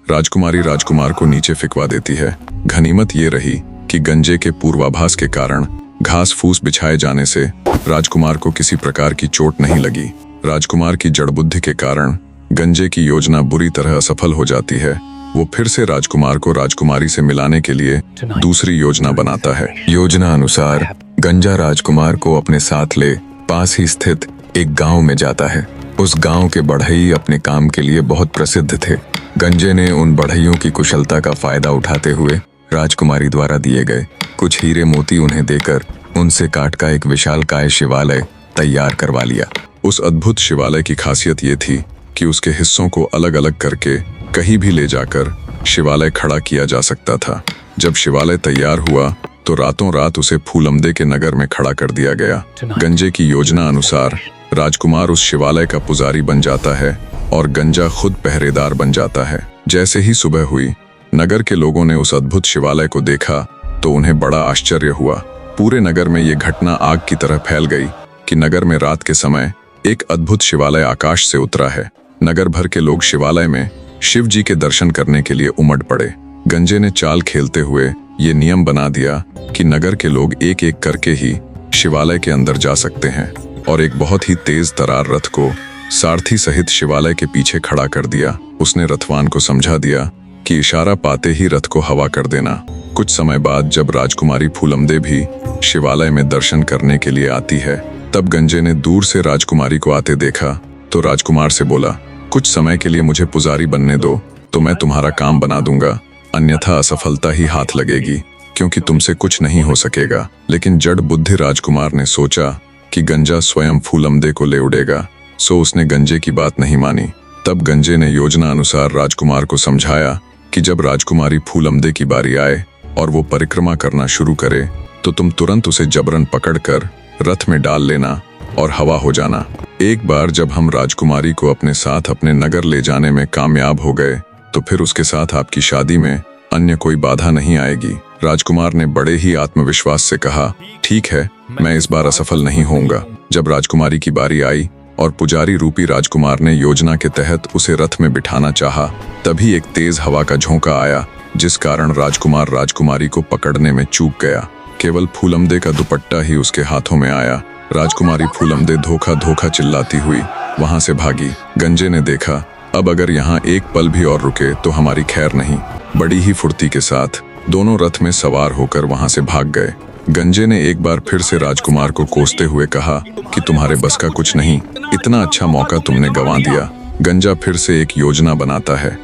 राजकुमारी राजकुमार को नीचे फिकवा देती है। गनीमत ये रही कि गंजे के पूर्वाभास के कारण घास फूस बिछाए जाने से राजकुमार को किसी प्रकार की चोट नहीं लगी। राजकुमार की जड़ बुद्धि के कारण गंजे की योजना बुरी तरह असफल हो जाती है। वो फिर से राजकुमार को राजकुमारी से मिलाने के लिए दूसरी योजना बनाता है। योजना अनुसार गंजा राजकुमार को अपने साथ ले पास ही स्थित एक गांव में जाता है। उस गांव के बढ़ई अपने काम के लिए बहुत प्रसिद्ध थे। गंजे ने उन बढ़इयों की कुशलता का फायदा उठाते हुए राजकुमारी द्वारा दिए गए कुछ हीरे मोती उन्हें देकर उनसे काट का एक विशालकाय शिवालय तैयार करवा लिया। उस अद्भुत शिवालय की खासियत ये थी कि उसके हिस्सों को अलग अलग करके कहीं भी ले जाकर शिवालय खड़ा किया जा सकता था। जब शिवालय तैयार हुआ तो रातों रात उसे फूलमदे के नगर में खड़ा कर दिया गया। गंजे की योजना अनुसार राजकुमार उस शिवालय का पुजारी बन जाता है और गंजा खुद पहरेदार बन जाता है। जैसे ही सुबह हुई, नगर के लोगों ने उस अद्भुत शिवालय को देखा तो उन्हें बड़ा आश्चर्य हुआ। पूरे नगर में ये घटना आग की तरह फैल गई कि नगर में रात के समय एक अद्भुत शिवालय आकाश से उतरा है। नगर भर के लोग शिवालय में शिव जी के दर्शन करने के लिए उमड़ पड़े। गंजे ने चाल खेलते हुए ये नियम बना दिया कि नगर के लोग एक एक करके ही शिवालय के अंदर जा सकते हैं और एक बहुत ही तेज तरार रथ को सारथी सहित शिवालय के पीछे खड़ा कर दिया। उसने रथवान को समझा दिया कि इशारा पाते ही रथ को हवा कर देना। कुछ समय बाद जब राजकुमारी फूलमदे भी शिवालय में दर्शन करने के लिए आती है, तब गंजे ने दूर से राजकुमारी को आते देखा तो राजकुमार से बोला, कुछ समय के लिए मुझे पुजारी बनने दो तो मैं तुम्हारा काम बना दूंगा, अन्यथा असफलता ही हाथ लगेगी क्योंकि तुमसे कुछ नहीं हो सकेगा। लेकिन जड़ बुद्धि राजकुमार ने सोचा कि गंजा स्वयं फूलमदे को ले उड़ेगा, सो उसने गंजे की बात नहीं मानी। तब गंजे ने योजना अनुसार राजकुमार को समझाया कि जब राजकुमारी फूलमदे की बारी आए और वो परिक्रमा करना शुरू करे तो तुम तुरंत उसे जबरन पकड़कर रथ में डाल लेना और हवा हो जाना। एक बार जब हम राजकुमारी को अपने साथ अपने नगर ले जाने में कामयाब हो गए तो फिर उसके साथ आपकी शादी में अन्य कोई बाधा नहीं आएगी। राजकुमार ने बड़े ही आत्मविश्वास से कहा, ठीक है, मैं इस बार असफल नहीं होऊंगा। जब राजकुमारी की बारी आई और पुजारी रूपी राजकुमार ने योजना के तहत उसे रथ में बिठाना चाहा, तभी एक तेज हवा का झोंका आया जिस कारण राजकुमार राजकुमारी को पकड़ने में चूक गया। केवल फूलमदे का दुपट्टा ही उसके हाथों में आया। राजकुमारी फूलमदे धोखा धोखा चिल्लाती हुई वहां से भागी। गंजे ने देखा, अब अगर यहाँ एक पल भी और रुके तो हमारी खैर नहीं। बड़ी ही फुर्ती के साथ दोनों रथ में सवार होकर वहां से भाग गए। गंजे ने एक बार फिर से राजकुमार को कोसते हुए कहा कि तुम्हारे बस का कुछ नहीं, इतना अच्छा मौका तुमने गंवा दिया। गंजा फिर से एक योजना बनाता है